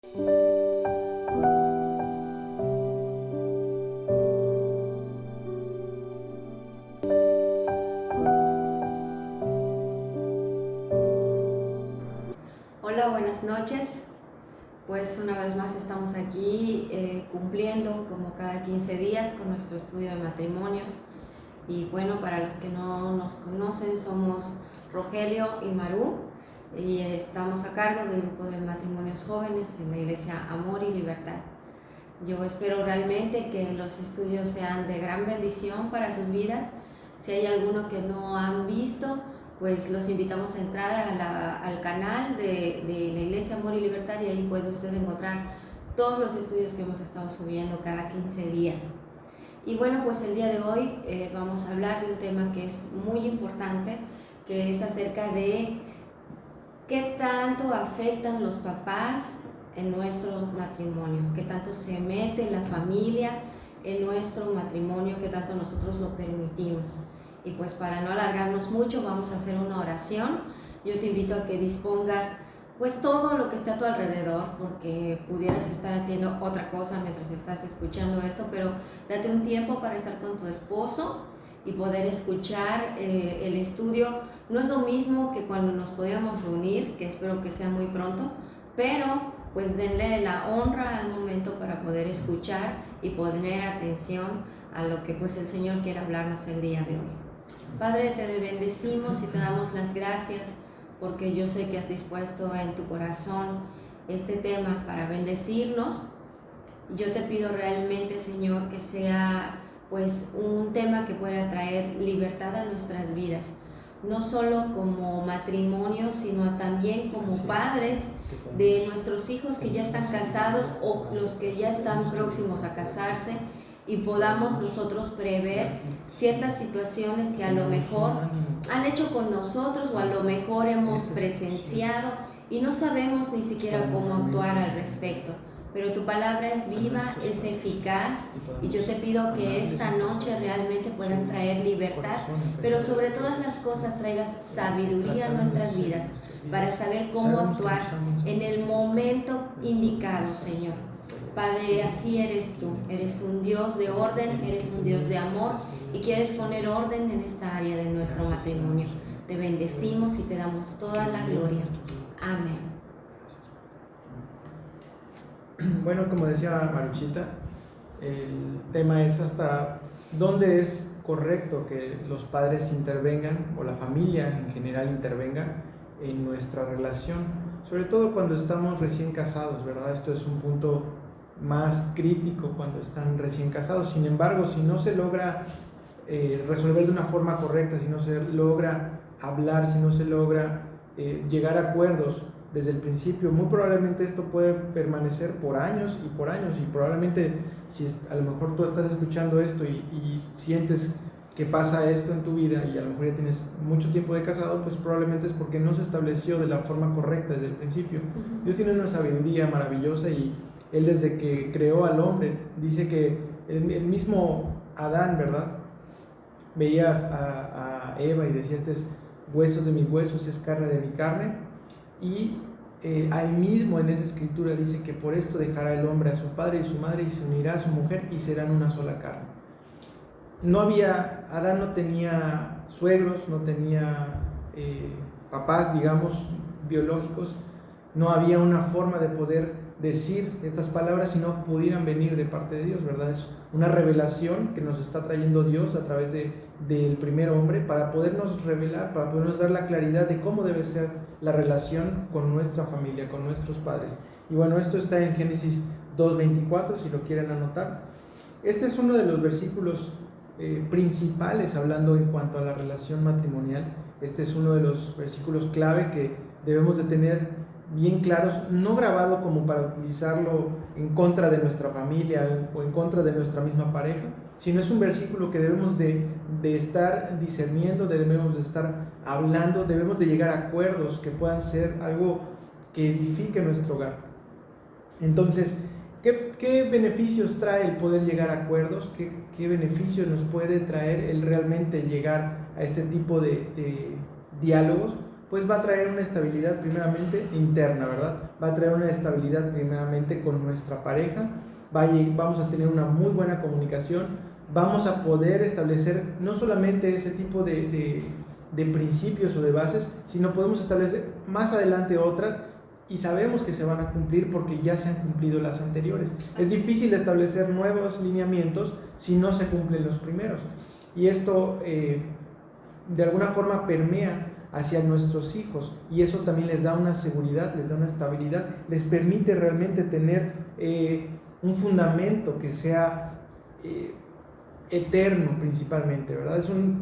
Hola, buenas noches. Pues una vez más estamos aquí cumpliendo como cada 15 días con nuestro estudio de matrimonios. Y bueno, para los que no nos conocen, somos Rogelio y Maru y estamos a cargo del grupo de matrimonios jóvenes en la iglesia Amor y Libertad. Yo espero realmente que los estudios sean de gran bendición para sus vidas. Si hay alguno que no han visto, pues los invitamos a entrar al canal de la Iglesia Amor y Libertad, y ahí puede usted encontrar todos los estudios que hemos estado subiendo cada 15 días. Y bueno, pues el día de hoy vamos a hablar de un tema que es muy importante, que es acerca de qué tanto afectan los papás en nuestro matrimonio, qué tanto se mete la familia en nuestro matrimonio, qué tanto nosotros lo permitimos. Y pues para no alargarnos mucho, vamos a hacer una oración. Yo te invito a que dispongas pues todo lo que esté a tu alrededor, porque pudieras estar haciendo otra cosa mientras estás escuchando esto, pero date un tiempo para estar con tu esposo y poder escuchar el estudio. No es lo mismo que cuando nos podíamos reunir, que espero que sea muy pronto, pero pues denle la honra al momento para poder escuchar y poner atención a lo que pues el Señor quiere hablarnos el día de hoy. Padre, te bendecimos y te damos las gracias porque yo sé que has dispuesto en tu corazón este tema para bendecirnos. Yo te pido realmente, Señor, que sea pues un tema que pueda traer libertad a nuestras vidas, no solo como matrimonio, sino también como padres de nuestros hijos que ya están casados o los que ya están próximos a casarse, y podamos nosotros prever ciertas situaciones que a lo mejor han hecho con nosotros o a lo mejor hemos presenciado y no sabemos ni siquiera cómo actuar al respecto. Pero tu palabra es viva, es eficaz, y yo te pido que esta noche realmente puedas traer libertad, pero sobre todas las cosas traigas sabiduría a nuestras vidas para saber cómo actuar en el momento indicado, Señor. Padre, así eres tú, eres un Dios de orden, eres un Dios de amor y quieres poner orden en esta área de nuestro matrimonio. Te bendecimos y te damos toda la gloria. Amén. Bueno, como decía Maruchita, el tema es hasta dónde es correcto que los padres intervengan o la familia en general intervenga en nuestra relación, sobre todo cuando estamos recién casados, ¿verdad? Esto es un punto más crítico cuando están recién casados. Sin embargo, si no se logra resolver de una forma correcta, si no se logra hablar, si no se logra llegar a acuerdos desde el principio, muy probablemente esto puede permanecer por años, y probablemente si a lo mejor tú estás escuchando esto y sientes que pasa esto en tu vida y a lo mejor ya tienes mucho tiempo de casado, pues probablemente es porque no se estableció de la forma correcta desde el principio. Dios tiene una sabiduría maravillosa, y Él, desde que creó al hombre, dice que el mismo Adán, ¿verdad? Veías a Eva y decía: este es huesos de mis huesos, es carne de mi carne. Y ahí mismo en esa escritura dice que por esto dejará el hombre a su padre y su madre y se unirá a su mujer y serán una sola carne. Adán no tenía suegros, no tenía papás, digamos, biológicos. No había una forma de poder decir estas palabras si no pudieran venir de parte de Dios, ¿verdad? Es una revelación que nos está trayendo Dios a través del primer hombre, para podernos revelar, para podernos dar la claridad de cómo debe ser la relación con nuestra familia, con nuestros padres. Y bueno, esto está en Génesis 2:24, si lo quieren anotar. Este es uno de los versículos principales hablando en cuanto a la relación matrimonial. Este es uno de los versículos clave que debemos de tener bien claros, no grabado como para utilizarlo en contra de nuestra familia o en contra de nuestra misma pareja, sino es un versículo que debemos de estar discerniendo, debemos de estar hablando, debemos de llegar a acuerdos que puedan ser algo que edifique nuestro hogar. Entonces, ¿qué beneficios trae el poder llegar a acuerdos? ¿Qué beneficios nos puede traer el realmente llegar a este tipo de diálogos? pues va a traer una estabilidad primeramente interna, ¿verdad? Va a traer una estabilidad primeramente con nuestra pareja, vamos a tener una muy buena comunicación, vamos a poder establecer no solamente ese tipo de principios o de bases, sino podemos establecer más adelante otras y sabemos que se van a cumplir porque ya se han cumplido las anteriores. Es difícil establecer nuevos lineamientos si no se cumplen los primeros. Y esto de alguna forma permea hacia nuestros hijos y eso también les da una seguridad, les da una estabilidad, les permite realmente tener un fundamento que sea eterno principalmente, ¿verdad?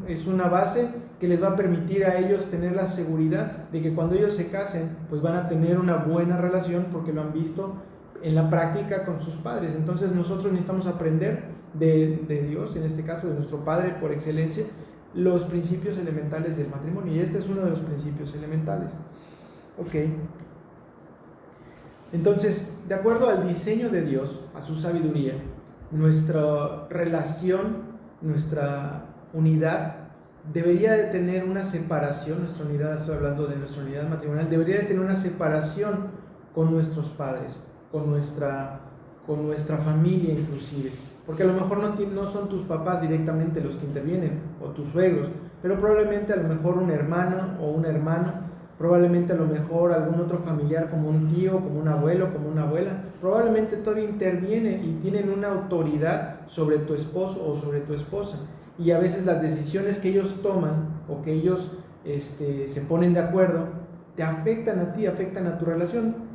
Es una base que les va a permitir a ellos tener la seguridad de que cuando ellos se casen, pues van a tener una buena relación porque lo han visto en la práctica con sus padres. Entonces nosotros necesitamos aprender de Dios, en este caso de nuestro Padre por excelencia, los principios elementales del matrimonio, y este es uno de los principios elementales. Ok. Entonces, de acuerdo al diseño de Dios, a su sabiduría, nuestra relación, nuestra unidad debería de tener una separación. Nuestra unidad, estoy hablando de nuestra unidad matrimonial, debería de tener una separación con nuestros padres, con nuestra familia inclusive, porque a lo mejor no son tus papás directamente los que intervienen, o tus suegros, pero probablemente a lo mejor un hermano o un hermano, probablemente a lo mejor algún otro familiar como un tío, como un abuelo, como una abuela, probablemente todavía intervienen y tienen una autoridad sobre tu esposo o sobre tu esposa, y a veces las decisiones que ellos toman o que ellos se ponen de acuerdo te afectan a ti, afectan a tu relación.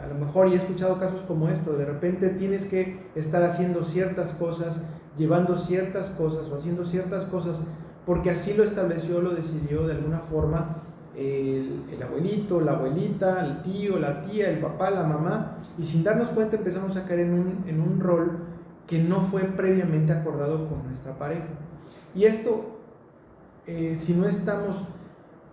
A lo mejor, y he escuchado casos como esto, de repente tienes que estar haciendo ciertas cosas, llevando ciertas cosas o haciendo ciertas cosas porque así lo estableció, lo decidió de alguna forma el abuelito, la abuelita, el tío, la tía, el papá, la mamá, y sin darnos cuenta empezamos a caer en un rol que no fue previamente acordado con nuestra pareja. Y esto, si no estamos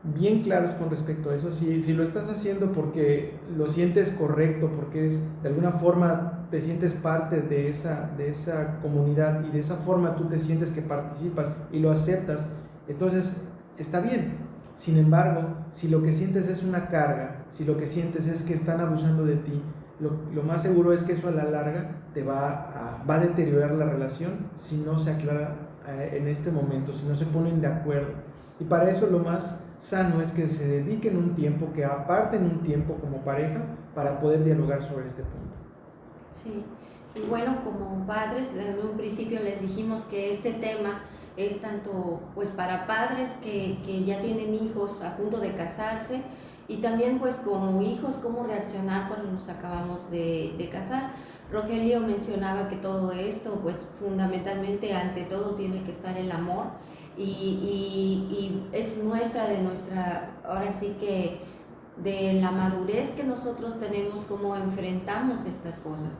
bien claros con respecto a eso, si lo estás haciendo porque lo sientes correcto, porque de alguna forma te sientes parte de esa comunidad y de esa forma tú te sientes que participas y lo aceptas, entonces está bien. Sin embargo, si lo que sientes es una carga, si lo que sientes es que están abusando de ti, lo más seguro es que eso a la larga te va a deteriorar la relación si no se aclara en este momento, si no se ponen de acuerdo. Y para eso lo más sano es que se dediquen un tiempo, que aparten un tiempo como pareja para poder dialogar sobre este punto. Sí, y bueno, como padres, en un principio les dijimos que este tema es tanto pues para padres que ya tienen hijos a punto de casarse, y también pues como hijos, cómo reaccionar cuando nos acabamos de casar. Rogelio mencionaba que todo esto pues fundamentalmente ante todo tiene que estar el amor, y es ahora sí que de la madurez que nosotros tenemos, cómo enfrentamos estas cosas.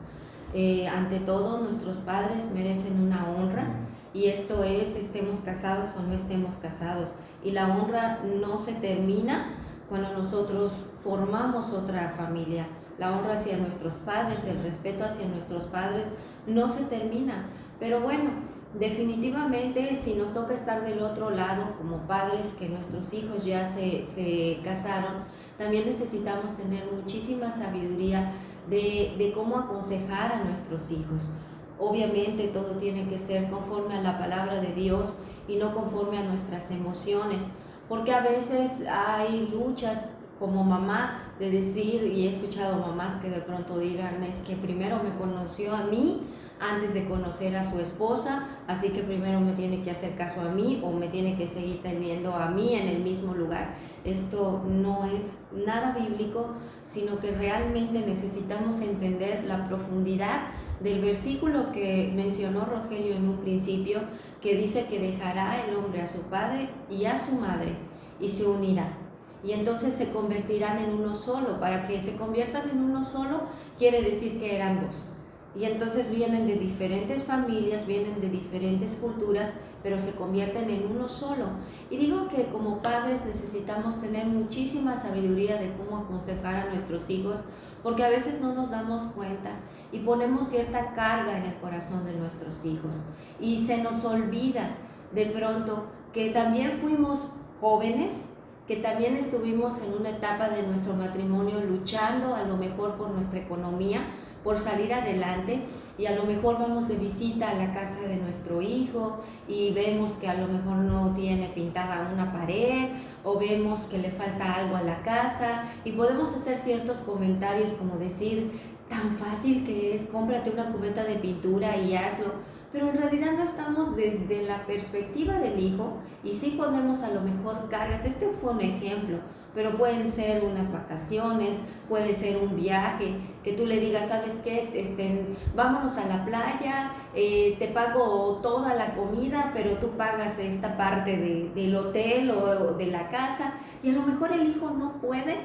Ante todo, nuestros padres merecen una honra, y esto es, estemos casados o no estemos casados, y la honra no se termina cuando nosotros formamos otra familia. La honra hacia nuestros padres, el respeto hacia nuestros padres no se termina, pero bueno, definitivamente si nos toca estar del otro lado como padres, que nuestros hijos ya se casaron, también necesitamos tener muchísima sabiduría de cómo aconsejar a nuestros hijos. Obviamente todo tiene que ser conforme a la palabra de Dios y no conforme a nuestras emociones, porque a veces hay luchas como mamá de decir, y he escuchado mamás que de pronto digan, es que primero me conoció a mí antes de conocer a su esposa, así que primero me tiene que hacer caso a mí o me tiene que seguir teniendo a mí en el mismo lugar. Esto no es nada bíblico, sino que realmente necesitamos entender la profundidad del versículo que mencionó Rogelio en un principio, que dice que dejará el hombre a su padre y a su madre y se unirá. Y entonces se convertirán en uno solo. Para que se conviertan en uno solo quiere decir que eran dos. Y entonces vienen de diferentes familias, vienen de diferentes culturas, pero se convierten en uno solo. Y digo que como padres necesitamos tener muchísima sabiduría de cómo aconsejar a nuestros hijos, porque a veces no nos damos cuenta y ponemos cierta carga en el corazón de nuestros hijos. Y se nos olvida de pronto que también fuimos jóvenes, que también estuvimos en una etapa de nuestro matrimonio luchando a lo mejor por nuestra economía, por salir adelante, y a lo mejor vamos de visita a la casa de nuestro hijo y vemos que a lo mejor no tiene pintada una pared, o vemos que le falta algo a la casa, y podemos hacer ciertos comentarios como decir, tan fácil que es, cómprate una cubeta de pintura y hazlo. Pero en realidad no estamos desde la perspectiva del hijo, y sí ponemos a lo mejor cargas. Este fue un ejemplo, pero pueden ser unas vacaciones, puede ser un viaje, que tú le digas, ¿sabes qué? Vámonos a la playa, te pago toda la comida, pero tú pagas esta parte del hotel o de la casa, y a lo mejor el hijo no puede.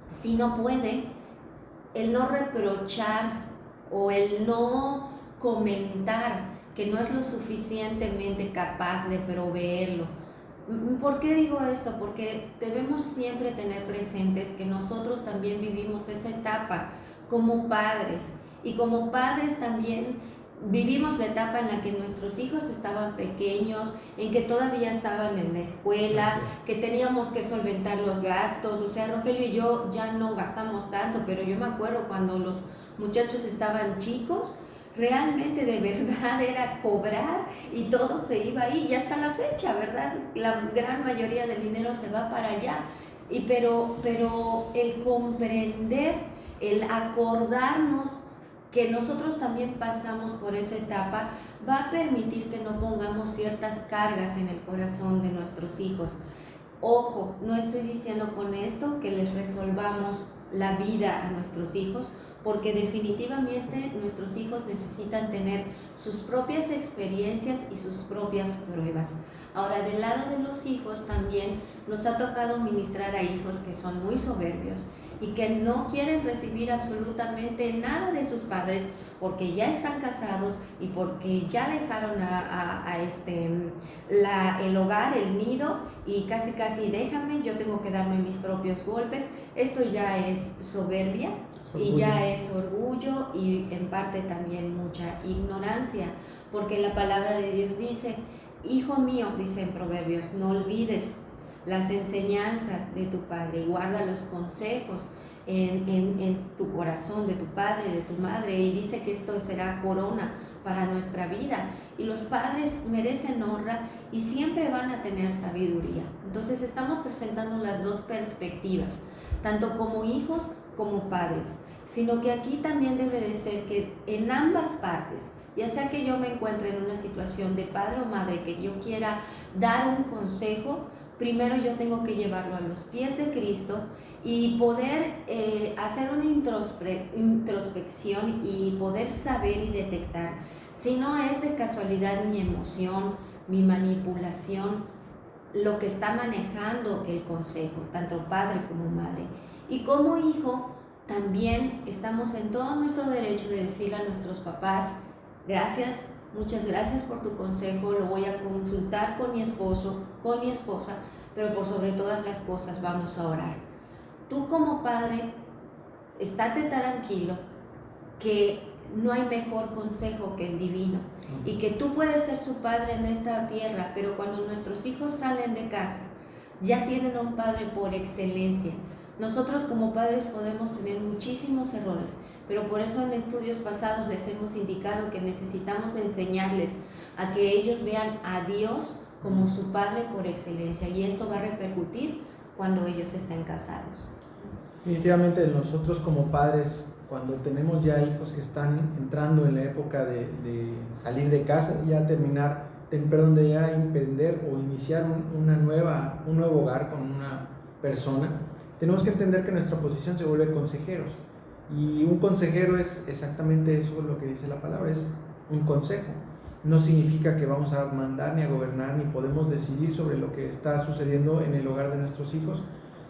Si no puede, el no reprochar o el no comentar que no es lo suficientemente capaz de proveerlo. ¿Por qué digo esto? Porque debemos siempre tener presentes que nosotros también vivimos esa etapa como padres, y como padres también vivimos la etapa en la que nuestros hijos estaban pequeños, en que todavía estaban en la escuela, que teníamos que solventar los gastos. O sea, Rogelio y yo ya no gastamos tanto, pero yo me acuerdo cuando los muchachos estaban chicos, realmente de verdad era cobrar y todo se iba ahí, y hasta la fecha, ¿verdad? La gran mayoría del dinero se va para allá. Pero el comprender, el acordarnos que nosotros también pasamos por esa etapa, va a permitir que no pongamos ciertas cargas en el corazón de nuestros hijos. Ojo, no estoy diciendo con esto que les resolvamos la vida a nuestros hijos, porque definitivamente nuestros hijos necesitan tener sus propias experiencias y sus propias pruebas. Ahora, del lado de los hijos también nos ha tocado ministrar a hijos que son muy soberbios y que no quieren recibir absolutamente nada de sus padres, porque ya están casados y porque ya dejaron el hogar, el nido, y casi déjame, yo tengo que darme mis propios golpes. Esto ya es soberbia y ya es orgullo, y en parte también mucha ignorancia, porque la palabra de Dios dice, hijo mío, dice en Proverbios, no olvides las enseñanzas de tu padre, y guarda los consejos en tu corazón, de tu padre, de tu madre, y dice que esto será corona para nuestra vida. Y los padres merecen honra y siempre van a tener sabiduría. Entonces estamos presentando las dos perspectivas, tanto como hijos como padres, sino que aquí también debe de ser que en ambas partes, ya sea que yo me encuentre en una situación de padre o madre que yo quiera dar un consejo, primero yo tengo que llevarlo a los pies de Cristo y poder hacer una introspección y poder saber y detectar si no es de casualidad mi emoción, mi manipulación, lo que está manejando el consejo, tanto padre como madre. Y como hijo también estamos en todo nuestro derecho de decirle a nuestros papás, gracias, muchas gracias por tu consejo, lo voy a consultar con mi esposo, con mi esposa, pero por sobre todas las cosas vamos a orar. Tú como padre, estate tranquilo que no hay mejor consejo que el divino, y que tú puedes ser su padre en esta tierra, pero cuando nuestros hijos salen de casa, ya tienen a un padre por excelencia. Nosotros como padres podemos tener muchísimos errores, pero por eso en estudios pasados les hemos indicado que necesitamos enseñarles a que ellos vean a Dios como su padre por excelencia, y esto va a repercutir cuando ellos estén casados. Definitivamente nosotros como padres, cuando tenemos ya hijos que están entrando en la época de salir de casa, ya de ya emprender o iniciar un nuevo hogar con una persona, tenemos que entender que nuestra posición se vuelve consejeros, y un consejero es exactamente eso, lo que dice la palabra, es un consejo. No significa que vamos a mandar ni a gobernar, ni podemos decidir sobre lo que está sucediendo en el hogar de nuestros hijos.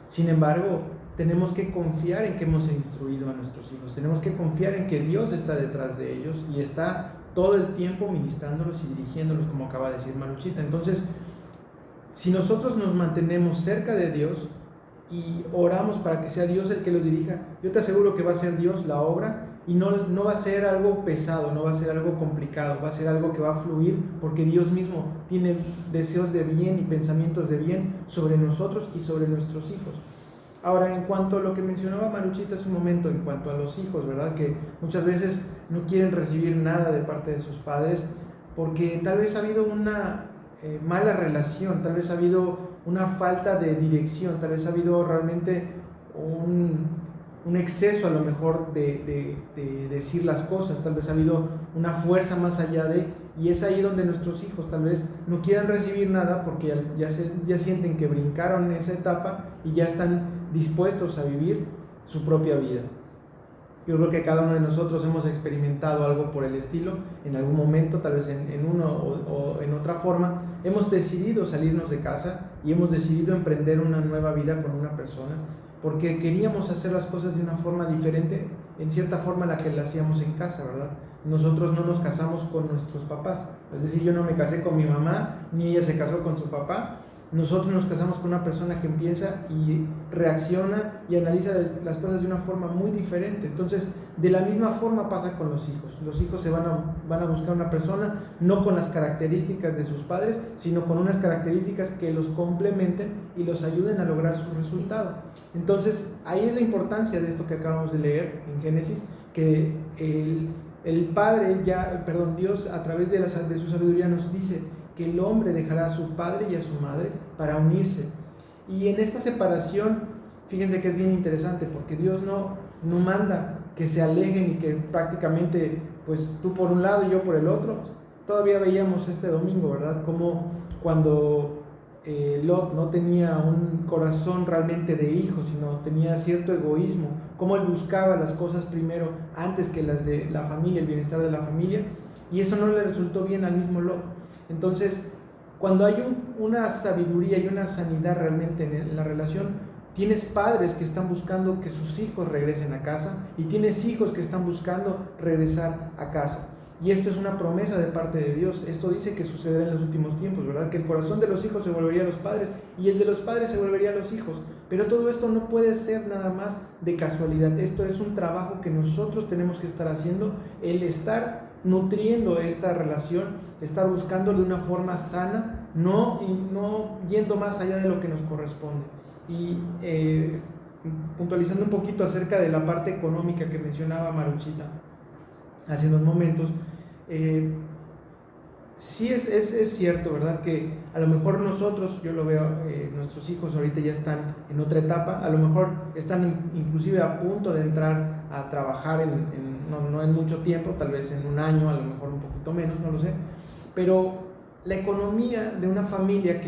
Sin embargo, tenemos que confiar en que hemos instruido a nuestros hijos, tenemos que confiar en que Dios está detrás de ellos y está todo el tiempo ministrándolos y dirigiéndolos, como acaba de decir Maruchita. Entonces, si nosotros nos mantenemos cerca de Dios y oramos para que sea Dios el que los dirija, yo te aseguro que va a ser Dios la obra Y no va a ser algo pesado, no va a ser algo complicado, va a ser algo que va a fluir porque Dios mismo tiene deseos de bien y pensamientos de bien sobre nosotros y sobre nuestros hijos. Ahora, en cuanto a lo que mencionaba Maruchita hace un momento, en cuanto a los hijos, ¿verdad? Que muchas veces no quieren recibir nada de parte de sus padres porque tal vez ha habido una mala relación, tal vez ha habido una falta de dirección, tal vez ha habido realmente un exceso a lo mejor de decir las cosas, tal vez ha habido una fuerza más allá de, y es ahí donde nuestros hijos tal vez no quieran recibir nada porque ya sienten que brincaron esa etapa y ya están dispuestos a vivir su propia vida. Yo creo que cada uno de nosotros hemos experimentado algo por el estilo, en algún momento, tal vez en uno o en otra forma, hemos decidido salirnos de casa y hemos decidido emprender una nueva vida con una persona, porque queríamos hacer las cosas de una forma diferente, en cierta forma a la que la hacíamos en casa, ¿verdad? Nosotros no nos casamos con nuestros papás, es decir, yo no me casé con mi mamá, ni ella se casó con su papá. Nosotros nos casamos con una persona que piensa y reacciona y analiza las cosas de una forma muy diferente. Entonces, de la misma forma pasa con los hijos. Los hijos se van a buscar una persona no con las características de sus padres, sino con unas características que los complementen y los ayuden a lograr su resultado. Entonces, ahí es la importancia de esto que acabamos de leer en Génesis, que Dios a través de su sabiduría nos dice que el hombre dejará a su padre y a su madre para unirse. Y en esta separación, fíjense que es bien interesante, porque Dios no manda que se alejen y que prácticamente, pues tú por un lado y yo por el otro. Todavía veíamos este domingo, ¿verdad? Como cuando Lot no tenía un corazón realmente de hijo, sino tenía cierto egoísmo, cómo él buscaba las cosas primero antes que las de la familia, el bienestar de la familia, y eso no le resultó bien al mismo Lot. Entonces, cuando hay una sabiduría y una sanidad realmente en la relación, tienes padres que están buscando que sus hijos regresen a casa y tienes hijos que están buscando regresar a casa. Y esto es una promesa de parte de Dios. Esto dice que sucederá en los últimos tiempos, ¿verdad? Que el corazón de los hijos se volvería a los padres y el de los padres se volvería a los hijos. Pero todo esto no puede ser nada más de casualidad. Esto es un trabajo que nosotros tenemos que estar haciendo, el estar nutriendo esta relación, estar buscando de una forma sana, no yendo más allá de lo que nos corresponde. Y puntualizando un poquito acerca de la parte económica que mencionaba Maruchita hace unos momentos, sí es cierto, ¿verdad? Que a lo mejor nosotros, yo lo veo, nuestros hijos ahorita ya están en otra etapa, a lo mejor están inclusive a punto de entrar a trabajar no en mucho tiempo, tal vez en un año, a lo mejor un poquito menos, no lo sé, pero la economía de una familia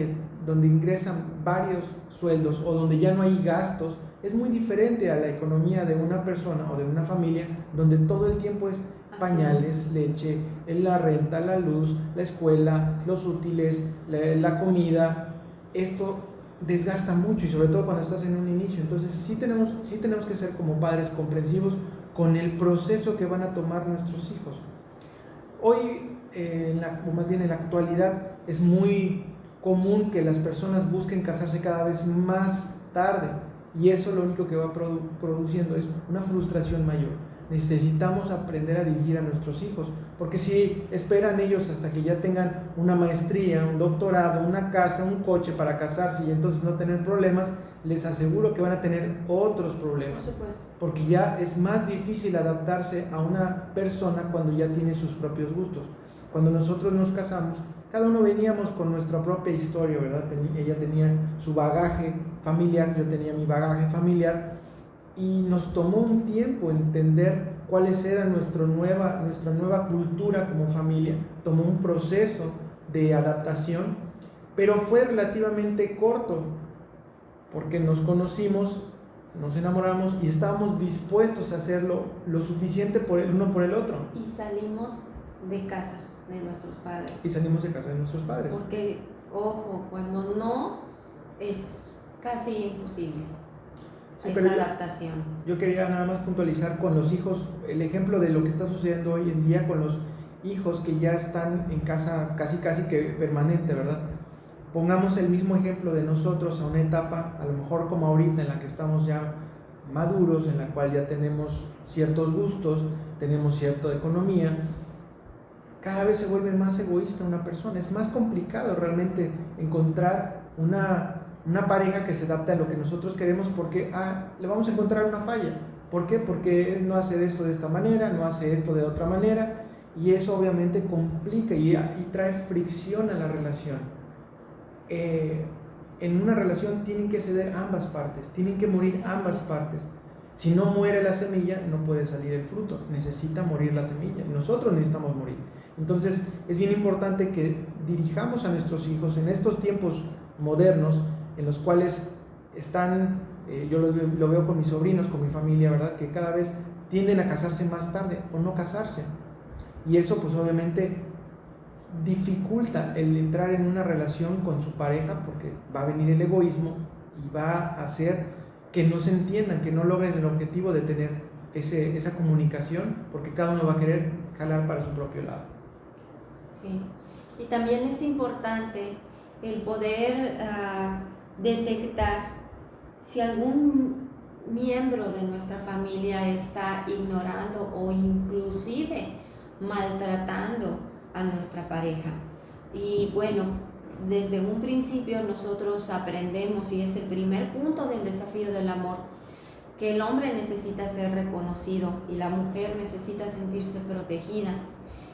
donde ingresan varios sueldos o donde ya no hay gastos es muy diferente a la economía de una persona o de una familia donde todo el tiempo es pañales, leche, la renta, la luz, la escuela, los útiles, la comida. Esto desgasta mucho y sobre todo cuando estás en un inicio. Entonces sí tenemos que ser como padres comprensivos con el proceso que van a tomar nuestros hijos. Hoy, o más bien en la actualidad, es muy común que las personas busquen casarse cada vez más tarde y eso lo único que va produciendo es una frustración mayor. Necesitamos aprender a dirigir a nuestros hijos, porque si esperan ellos hasta que ya tengan una maestría, un doctorado, una casa, un coche para casarse y entonces no tener problemas, les aseguro que van a tener otros problemas. Por supuesto. Porque ya es más difícil adaptarse a una persona cuando ya tiene sus propios gustos. Cuando nosotros nos casamos, cada uno veníamos con nuestra propia historia, ¿verdad? Ella tenía su bagaje familiar, yo tenía mi bagaje familiar, y nos tomó un tiempo entender cuáles eran nuestra nueva cultura como familia. Tomó un proceso de adaptación, pero fue relativamente corto, porque nos conocimos, nos enamoramos y estábamos dispuestos a hacerlo lo suficiente por el uno por el otro. Y salimos de casa de nuestros padres. Porque, ojo, cuando no, es casi imposible. Sí, esa adaptación. Yo quería nada más puntualizar con los hijos, el ejemplo de lo que está sucediendo hoy en día con los hijos que ya están en casa casi que permanente, ¿verdad? Pongamos el mismo ejemplo de nosotros a una etapa, a lo mejor como ahorita, en la que estamos ya maduros, en la cual ya tenemos ciertos gustos, tenemos cierta economía, cada vez se vuelve más egoísta una persona. Es más complicado realmente encontrar una pareja que se adapte a lo que nosotros queremos, porque le vamos a encontrar una falla. ¿Por qué? Porque él no hace esto de esta manera, no hace esto de otra manera, y eso obviamente complica y trae fricción a la relación. En una relación tienen que ceder ambas partes, tienen que morir ambas partes. Si no muere la semilla, no puede salir el fruto. Necesita morir la semilla. Nosotros necesitamos morir. Entonces, es bien importante que dirijamos a nuestros hijos en estos tiempos modernos, en los cuales están, yo lo veo con mis sobrinos, con mi familia, ¿verdad? Que cada vez tienden a casarse más tarde o no casarse. Y eso, pues obviamente, dificulta el entrar en una relación con su pareja, porque va a venir el egoísmo y va a hacer que no se entiendan, que no logren el objetivo de tener esa comunicación, porque cada uno va a querer jalar para su propio lado. Sí, y también es importante el poder detectar si algún miembro de nuestra familia está ignorando o inclusive maltratando a nuestra pareja. Y bueno, desde un principio nosotros aprendemos, y es el primer punto del desafío del amor, que el hombre necesita ser reconocido y la mujer necesita sentirse protegida.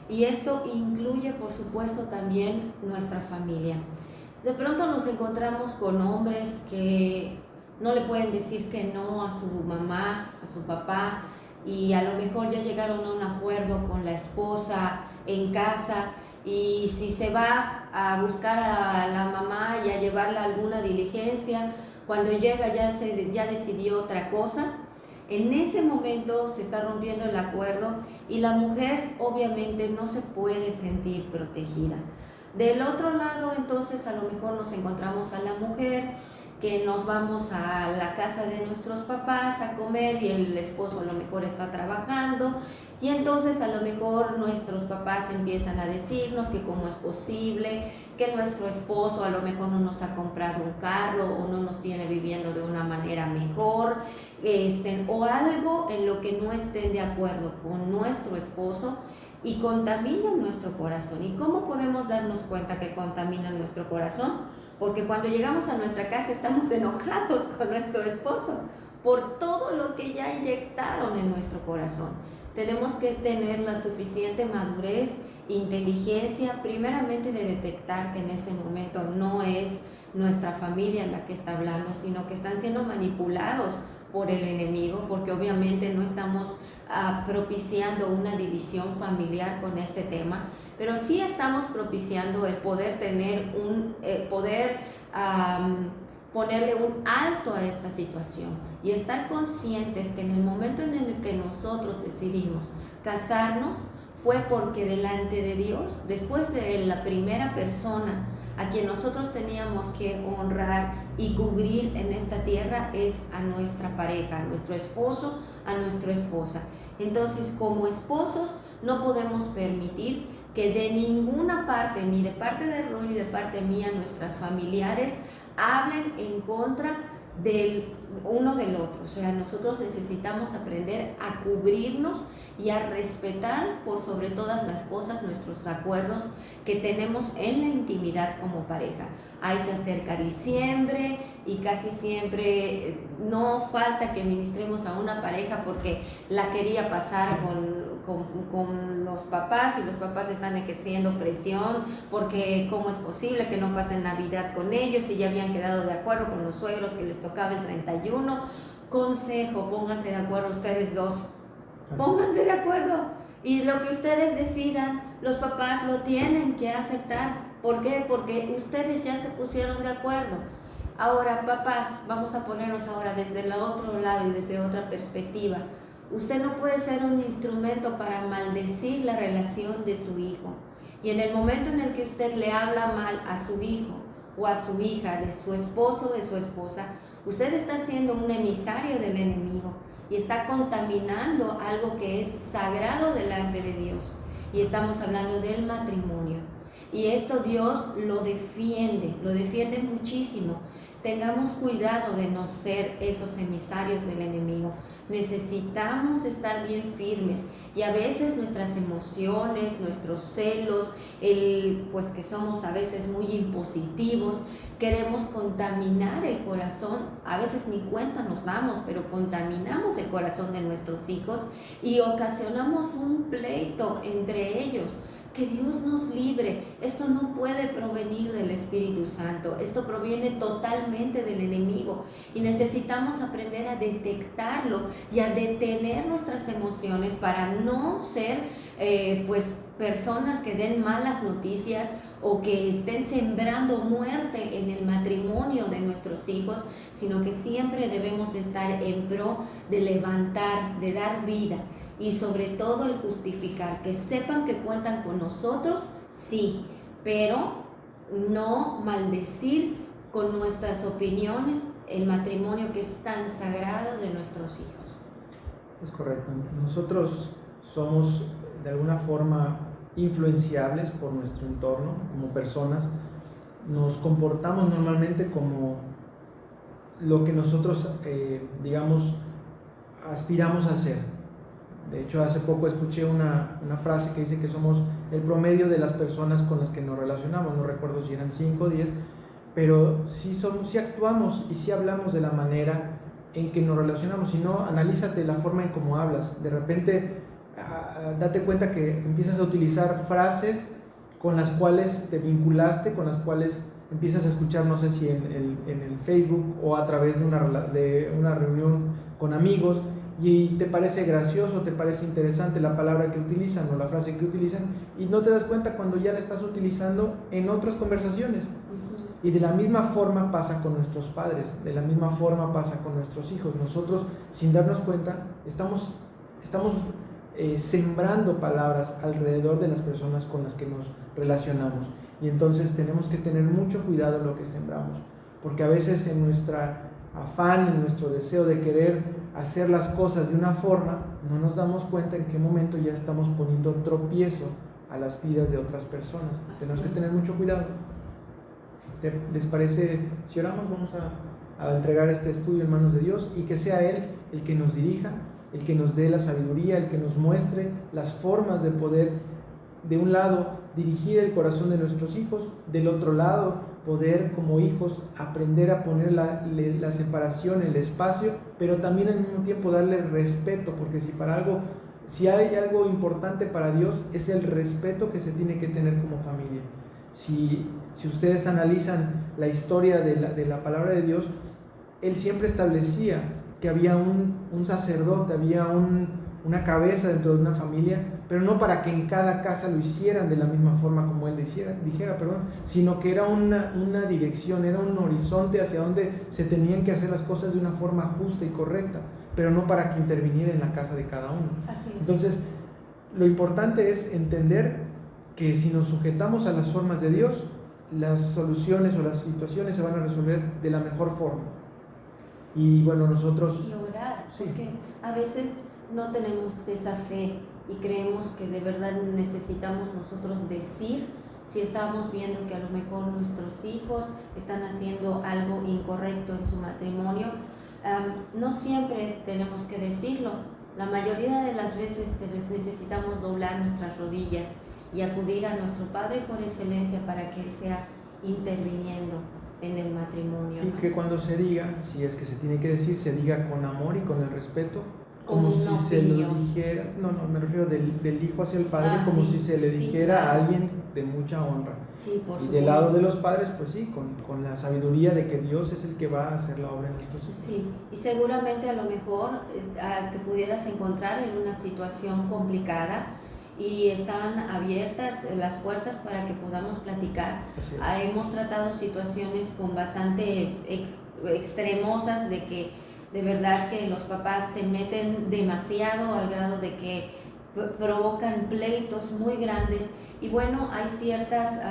Y esto incluye, por supuesto, también nuestra familia. De pronto nos encontramos con hombres que no le pueden decir que no a su mamá, a su papá, y a lo mejor ya llegaron a un acuerdo con la esposa en casa, y si se va a buscar a la mamá y a llevarla a alguna diligencia, cuando llega ya decidió otra cosa. En ese momento se está rompiendo el acuerdo y la mujer obviamente no se puede sentir protegida. Del otro lado, entonces, a lo mejor nos encontramos a la mujer que nos vamos a la casa de nuestros papás a comer y el esposo a lo mejor está trabajando, y entonces a lo mejor nuestros papás empiezan a decirnos que cómo es posible que nuestro esposo a lo mejor no nos ha comprado un carro o no nos tiene viviendo de una manera mejor, o algo en lo que no estén de acuerdo con nuestro esposo, y contaminan nuestro corazón. ¿Y cómo podemos darnos cuenta que contaminan nuestro corazón? Porque cuando llegamos a nuestra casa estamos enojados con nuestro esposo por todo lo que ya inyectaron en nuestro corazón. Tenemos que tener la suficiente madurez, inteligencia, primeramente de detectar que en ese momento no es nuestra familia la que está hablando, sino que están siendo manipulados por el enemigo, porque obviamente no estamos propiciando una división familiar con este tema, pero sí estamos propiciando el poder tener ponerle un alto a esta situación y estar conscientes que en el momento en el que nosotros decidimos casarnos fue porque delante de Dios, después de la primera persona a quien nosotros teníamos que honrar y cubrir en esta tierra es a nuestra pareja, a nuestro esposo, a nuestra esposa. Entonces, como esposos no podemos permitir que de ninguna parte, ni de parte de Roy ni de parte mía, nuestras familiares hablen en contra del uno del otro. O sea, nosotros necesitamos aprender a cubrirnos y a respetar por sobre todas las cosas nuestros acuerdos que tenemos en la intimidad como pareja. Ahí se acerca diciembre y casi siempre no falta que ministremos a una pareja porque la quería pasar con los papás, y los papás están ejerciendo presión porque cómo es posible que no pasen Navidad con ellos y ya habían quedado de acuerdo con los suegros que les tocaba el 31. Consejo, pónganse de acuerdo ustedes dos, pónganse de acuerdo, y lo que ustedes decidan, los papás lo tienen que aceptar. ¿Por qué? Porque ustedes ya se pusieron de acuerdo. Ahora, papás, vamos a ponernos ahora desde el otro lado y desde otra perspectiva. Usted no puede ser un instrumento para maldecir la relación de su hijo. Y en el momento en el que usted le habla mal a su hijo o a su hija, de su esposo o de su esposa, usted está siendo un emisario del enemigo y está contaminando algo que es sagrado delante de Dios. Y estamos hablando del matrimonio. Y esto Dios lo defiende muchísimo. tengamos cuidado de no ser esos emisarios del enemigo. Necesitamos estar bien firmes, y a veces nuestras emociones, nuestros celos, pues que somos a veces muy impositivos, queremos contaminar el corazón, a veces ni cuenta nos damos, pero contaminamos el corazón de nuestros hijos y ocasionamos un pleito entre ellos. Que Dios nos libre. Esto no puede provenir del Espíritu Santo, esto proviene totalmente del enemigo, y necesitamos aprender a detectarlo y a detener nuestras emociones para no ser pues personas que den malas noticias o que estén sembrando muerte en el matrimonio de nuestros hijos, sino que siempre debemos estar en pro de levantar, de dar vida. Y sobre todo el justificar, que sepan que cuentan con nosotros, sí, pero no maldecir con nuestras opiniones el matrimonio que es tan sagrado de nuestros hijos. Es correcto. Nosotros somos de alguna forma influenciables por nuestro entorno como personas. Nos comportamos normalmente como lo que nosotros, digamos, aspiramos a ser. De hecho, hace poco escuché una frase que dice que somos el promedio de las personas con las que nos relacionamos. No recuerdo si eran 5 o 10, pero sí actuamos y sí hablamos de la manera en que nos relacionamos. Si no, analízate la forma en cómo hablas. De repente, date cuenta que empiezas a utilizar frases con las cuales te vinculaste, con las cuales empiezas a escuchar, no sé si en el Facebook o a través de una reunión con amigos, y te parece gracioso, te parece interesante la palabra que utilizan o la frase que utilizan, y no te das cuenta cuando ya la estás utilizando en otras conversaciones. Y de la misma forma pasa con nuestros padres, de la misma forma pasa con nuestros hijos. Nosotros, sin darnos cuenta, estamos sembrando palabras alrededor de las personas con las que nos relacionamos, y entonces tenemos que tener mucho cuidado en lo que sembramos, porque a veces en nuestra afán, en nuestro deseo de querer hacer las cosas de una forma, no nos damos cuenta en qué momento ya estamos poniendo tropiezo a las vidas de otras personas. Tenemos que tener mucho cuidado. ¿Les parece si oramos? Vamos a entregar este estudio en manos de Dios, y que sea Él el que nos dirija, el que nos dé la sabiduría, el que nos muestre las formas de poder, de un lado, dirigir el corazón de nuestros hijos, del otro lado, poder como hijos aprender a poner la separación, el espacio, pero también al mismo tiempo darle respeto, porque si hay algo importante para Dios, es el respeto que se tiene que tener como familia. Si ustedes analizan la historia de la palabra de Dios, Él siempre establecía que había un sacerdote, había una cabeza dentro de una familia, pero no para que en cada casa lo hicieran de la misma forma como Él dijera, sino que era una dirección, era un horizonte hacia donde se tenían que hacer las cosas de una forma justa y correcta, pero no para que interviniera en la casa de cada uno. Así es. Entonces, lo importante es entender que si nos sujetamos a las formas de Dios, las soluciones o las situaciones se van a resolver de la mejor forma. Y bueno, nosotros... Y orar, sí, porque a veces no tenemos esa fe y creemos que de verdad necesitamos nosotros decir si estamos viendo que a lo mejor nuestros hijos están haciendo algo incorrecto en su matrimonio. No siempre tenemos que decirlo. La mayoría de las veces necesitamos doblar nuestras rodillas y acudir a nuestro Padre por excelencia para que Él sea interviniendo en el matrimonio. Y que cuando se diga, si es que se tiene que decir, se diga con amor y con el respeto, como si se lo dijera, me refiero del hijo hacia el padre, como si se le dijera claro, a alguien de mucha honra. Sí, por supuesto. Y del lado de los padres, pues sí, con la sabiduría de que Dios es el que va a hacer la obra en nuestros hijos. Sí, y seguramente a lo mejor te pudieras encontrar en una situación complicada y están abiertas las puertas para que podamos platicar. Hemos tratado situaciones con bastante extremosas de que de verdad que los papás se meten demasiado al grado de que provocan pleitos muy grandes, y bueno, hay ciertas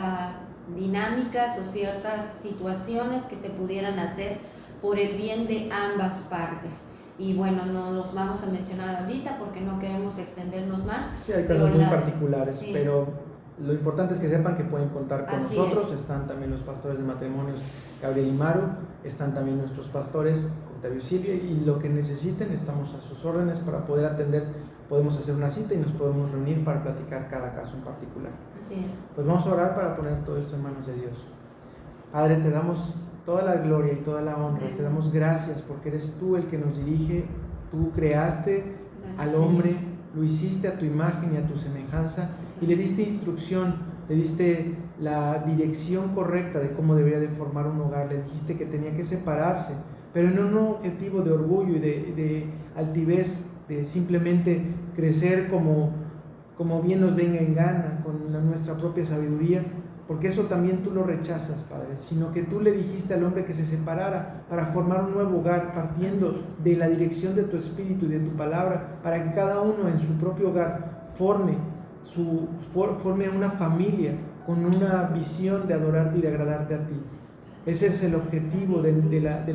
dinámicas o ciertas situaciones que se pudieran hacer por el bien de ambas partes. Y bueno, no los vamos a mencionar ahorita porque no queremos extendernos más. Sí, hay casos muy particulares, sí, pero Lo importante es que sepan que pueden contar con Así nosotros. es. Están también los pastores de matrimonios Gabriel y Maru, están también nuestros pastores Octavio y Silvia, y lo que necesiten estamos a sus órdenes para poder atender. Podemos hacer una cita y nos podemos reunir para platicar cada caso en particular. Así es. Pues vamos a orar para poner todo esto en manos de Dios. Padre, te damos toda la gloria y toda la honra. Te damos gracias porque eres tú el que nos dirige. Tú creaste al hombre, lo hiciste a tu imagen y a tu semejanza, y le diste instrucción, le diste la dirección correcta de cómo debería de formar un hogar. Le dijiste que tenía que separarse, pero en un objetivo de orgullo y de altivez, de simplemente crecer como bien nos venga en gana, con nuestra propia sabiduría, porque eso también tú lo rechazas, Padre, sino que tú le dijiste al hombre que se separara para formar un nuevo hogar, partiendo de la dirección de tu espíritu y de tu palabra, para que cada uno en su propio hogar forme una familia con una visión de adorarte y de agradarte a ti. Ese es el objetivo del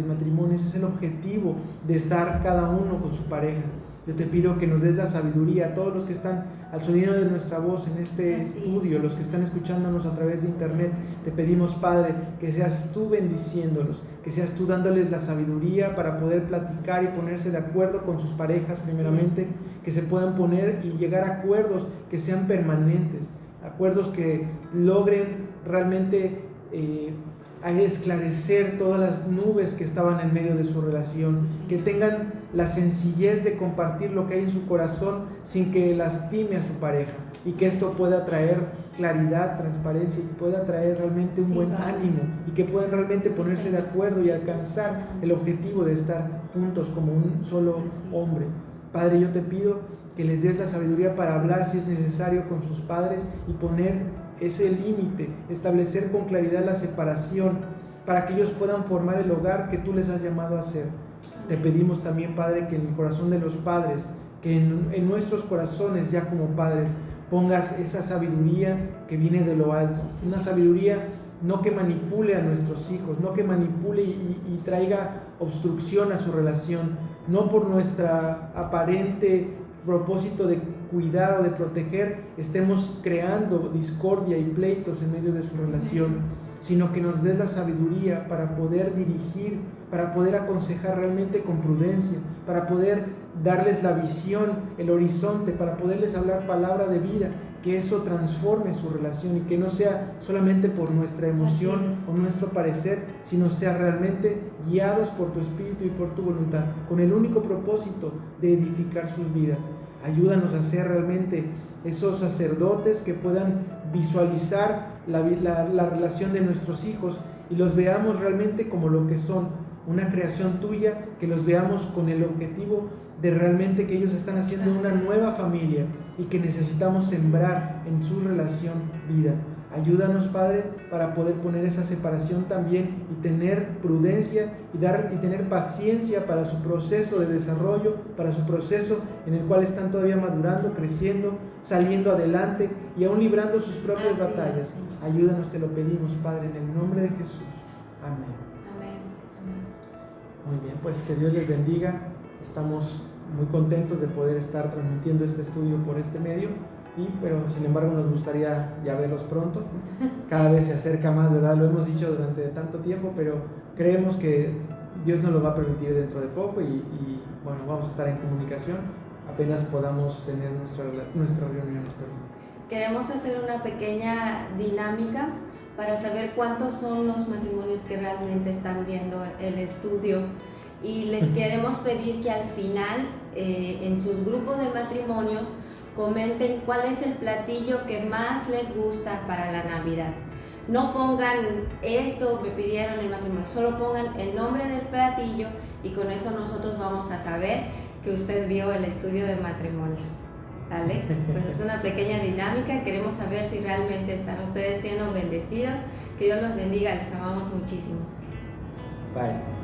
matrimonio, ese es el objetivo de estar cada uno con su pareja. Yo te pido que nos des la sabiduría a todos los que están al sonido de nuestra voz en este estudio, los que están escuchándonos a través de internet. Te pedimos, Padre, que seas tú bendiciéndolos, que seas tú dándoles la sabiduría para poder platicar y ponerse de acuerdo con sus parejas primeramente, que se puedan poner y llegar a acuerdos que sean permanentes, acuerdos que logren realmente a esclarecer todas las nubes que estaban en medio de su relación, que tengan la sencillez de compartir lo que hay en su corazón sin que lastime a su pareja, y que esto pueda traer claridad, transparencia, y pueda traer realmente un buen ánimo, y que puedan realmente ponerse de acuerdo y alcanzar el objetivo de estar juntos como un solo hombre. Padre, yo te pido que les des la sabiduría para hablar si es necesario con sus padres y poner ese límite, establecer con claridad la separación para que ellos puedan formar el hogar que tú les has llamado a hacer. Te pedimos también, Padre, que en el corazón de los padres, que en nuestros corazones ya como padres, pongas esa sabiduría que viene de lo alto, una sabiduría no que manipule a nuestros hijos, no que manipule y traiga obstrucción a su relación, no por nuestra aparente propósito de cuidar o de proteger estemos creando discordia y pleitos en medio de su relación, sino que nos des la sabiduría para poder dirigir, para poder aconsejar realmente con prudencia, para poder darles la visión, el horizonte, para poderles hablar palabra de vida, que eso transforme su relación y que no sea solamente por nuestra emoción o nuestro parecer, sino sea realmente guiados por tu espíritu y por tu voluntad, con el único propósito de edificar sus vidas. Ayúdanos a ser realmente esos sacerdotes que puedan visualizar la relación de nuestros hijos y los veamos realmente como lo que son, una creación tuya, que los veamos con el objetivo de realmente que ellos están haciendo una nueva familia y que necesitamos sembrar en su relación vida. Ayúdanos, Padre, para poder poner esa separación también y tener prudencia y tener paciencia para su proceso de desarrollo, para su proceso en el cual están todavía madurando, creciendo, saliendo adelante y aún librando sus propias batallas. Ayúdanos, te lo pedimos, Padre, en el nombre de Jesús. Amén. Muy bien, pues que Dios les bendiga. Estamos muy contentos de poder estar transmitiendo este estudio por este medio, pero sin embargo nos gustaría ya verlos pronto. Cada vez se acerca más, ¿verdad? Lo hemos dicho durante tanto tiempo, pero creemos que Dios nos lo va a permitir dentro de poco y bueno, vamos a estar en comunicación apenas podamos tener nuestras reuniones. Queremos hacer una pequeña dinámica para saber cuántos son los matrimonios que realmente están viendo el estudio, y les queremos pedir que al final en sus grupos de matrimonios comenten cuál es el platillo que más les gusta para la Navidad. No pongan esto, me pidieron el matrimonio, solo pongan el nombre del platillo y con eso nosotros vamos a saber que usted vio el estudio de matrimonios. ¿Sale? Pues es una pequeña dinámica, queremos saber si realmente están ustedes siendo bendecidos. Que Dios los bendiga, les amamos muchísimo. Bye.